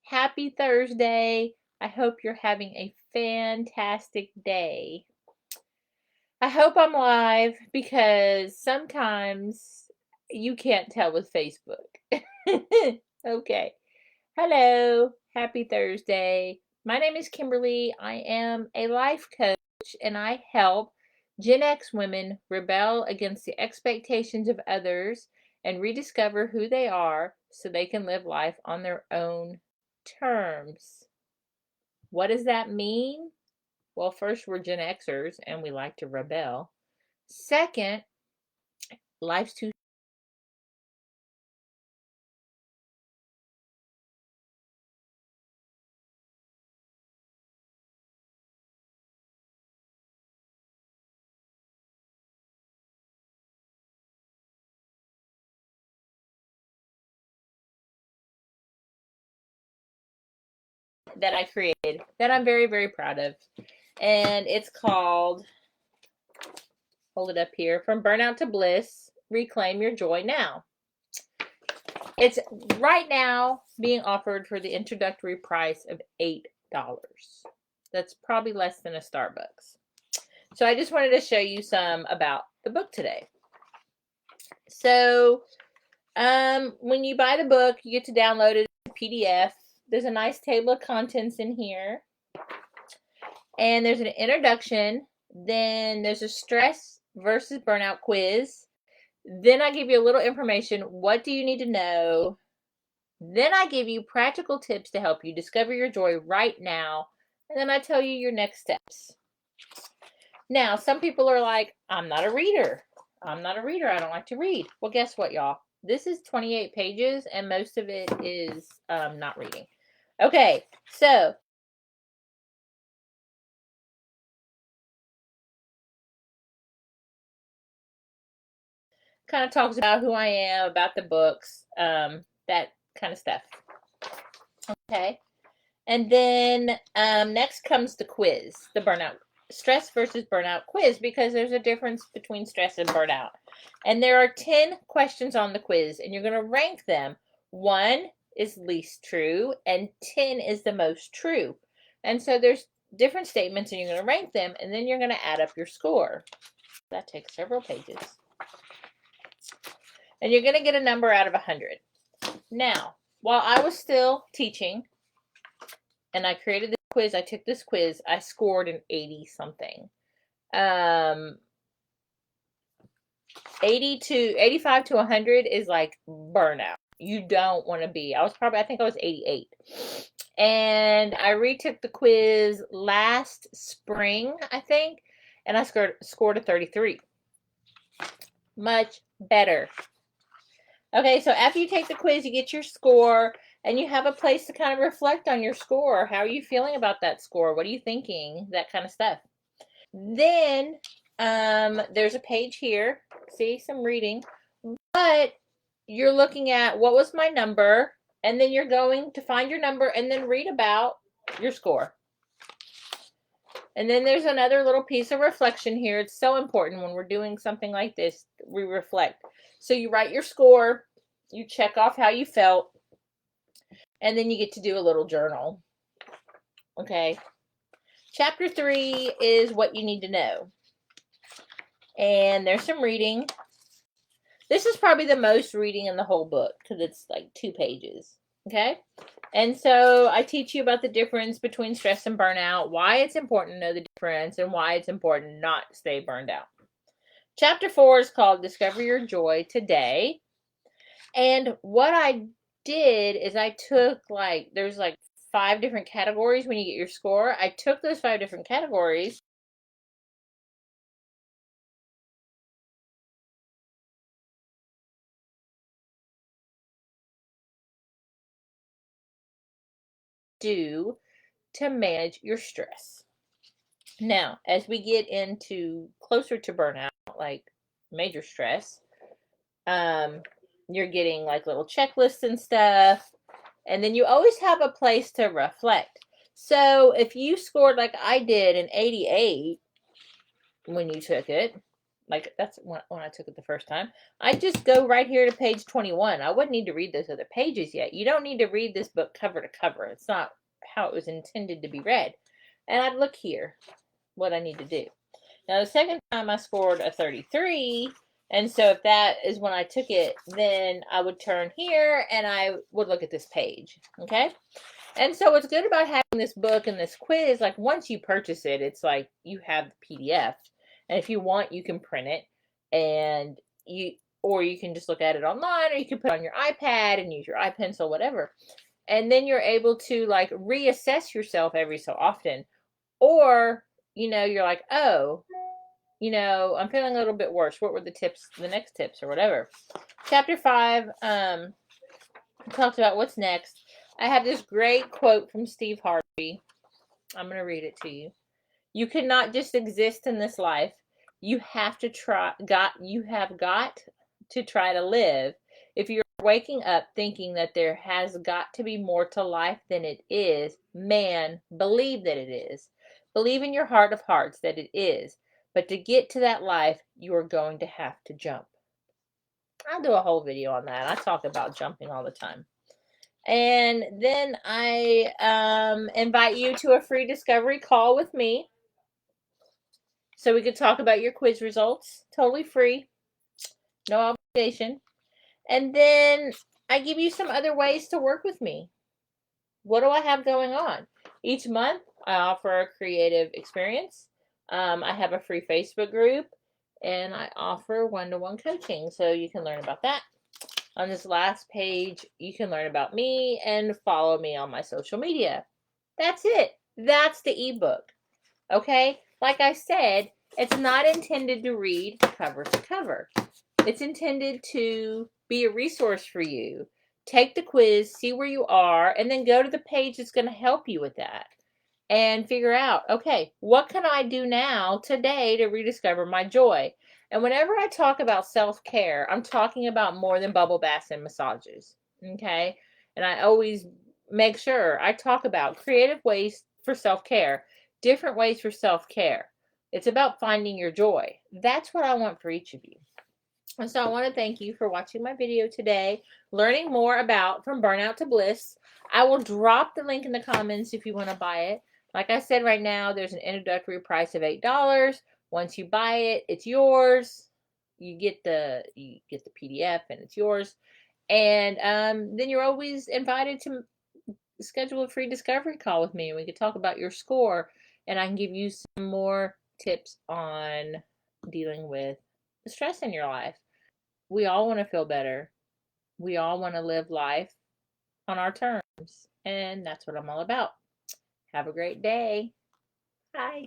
Happy Thursday. I hope you're having a fantastic day. I hope I'm live because sometimes you can't tell with Facebook. Okay. Hello. Happy Thursday. My name is Kimberly. I am a life coach and I help Gen X women rebel against the expectations of others and rediscover who they are so they can live life on their own terms. What does that mean? Well, first, we're Gen Xers and we like to rebel. Second, life's too that I created that I'm very, very proud of. And it's called, hold it up here, From Burnout to Bliss, Reclaim Your Joy Now. It's right now being offered for the introductory price of $8. That's probably less than a Starbucks. So I just wanted to show you some about the book today. So when you buy the book, you get to download it as a PDF. There's a nice table of contents in here. And there's an introduction. Then there's a stress versus burnout quiz. Then I give you a little information. What do you need to know? Then I give you practical tips to help you discover your joy right now. And then I tell you your next steps. Now, some people are like, I'm not a reader. I'm not a reader. I don't like to read. Well, guess what, y'all? This is 28 pages, and most of it is not reading. Okay, so kind of talks about who I am, about the books, that kind of stuff. Okay, and then next comes the quiz, the burnout, stress versus burnout quiz, because there's a difference between stress and burnout. And there are 10 questions on the quiz, and you're going to rank them. 1 is least true, and 10 is the most true. And so there's different statements, and you're going to rank them, and then you're going to add up your score. That takes several pages. And you're going to get a number out of 100. Now, while I was still teaching and I created this quiz, I took this quiz, I scored an 80 something. 85 to 100 is like burnout. You don't want to be. I think I was 88. And I retook the quiz last spring, I think, and I scored a 33. Much better. Okay, so after you take the quiz, you get your score, and you have a place to kind of reflect on your score. How are you feeling about that score? What are you thinking? That kind of stuff. Then there's a page here. See, some reading. But you're looking at what was my number, and then you're going to find your number and then read about your score. And then there's another little piece of reflection here. It's so important when we're doing something like this, we reflect. So you write your score, you check off how you felt, and then you get to do a little journal. Okay. Chapter 3 is what you need to know. And there's some reading. This is probably the most reading in the whole book because it's like 2 pages. Okay. And so I teach you about the difference between stress and burnout, why it's important to know the difference, and why it's important not to stay burned out. Chapter 4 is called Discover Your Joy Today. And what I did is I took there's 5 different categories when you get your score. I took those 5 different categories to manage your stress. Now, as we get into closer to burnout, like major stress, you're getting like little checklists and stuff. And then you always have a place to reflect. So if you scored like I did an 88 when you took it, Like, that's when I took it the first time. I just go right here to page 21. I wouldn't need to read those other pages yet. You don't need to read this book cover to cover. It's not how it was intended to be read. And I'd look here what I need to do. Now, the second time I scored a 33. And so if that is when I took it, then I would turn here and I would look at this page. Okay? And so what's good about having this book and this quiz, like once you purchase it, it's like you have the PDF. And if you want, you can print it and or you can just look at it online, or you can put it on your iPad and use your iPencil, whatever. And then you're able to like reassess yourself every so often. Or, you're like, oh, I'm feeling a little bit worse. What were the tips, the next tips or whatever? Chapter 5 talks about what's next. I have this great quote from Steve Harvey. I'm going to read it to you. You cannot just exist in this life. You have to you have got to try to live. If you're waking up thinking that there has got to be more to life than it is, man, believe that it is. Believe in your heart of hearts that it is. But to get to that life, you are going to have to jump. I'll do a whole video on that. I talk about jumping all the time. And then I invite you to a free discovery call with me so we could talk about your quiz results. Totally free. No obligation. And then I give you some other ways to work with me. What do I have going on? Each month, I offer a creative experience. I have a free Facebook group, and I offer one-to-one coaching, so you can learn about that. On this last page, you can learn about me and follow me on my social media. That's it. That's the ebook. Okay? Like I said, it's not intended to read cover to cover. It's intended to be a resource for you. Take the quiz, see where you are, and then go to the page that's going to help you with that. And figure out, okay, what can I do now today to rediscover my joy? And whenever I talk about self-care, I'm talking about more than bubble baths and massages, okay? And I always make sure I talk about creative ways for self-care, different ways for self-care. It's about finding your joy. That's what I want for each of you. And so I want to thank you for watching my video today, learning more about From Burnout to Bliss. I will drop the link in the comments if you want to buy it. Like I said, right now, there's an introductory price of $8. Once you buy it, it's yours. You get the PDF and it's yours. And then you're always invited to schedule a free discovery call with me. We could talk about your score, and I can give you some more tips on dealing with the stress in your life. We all want to feel better. We all want to live life on our terms. And that's what I'm all about. Have a great day. Bye.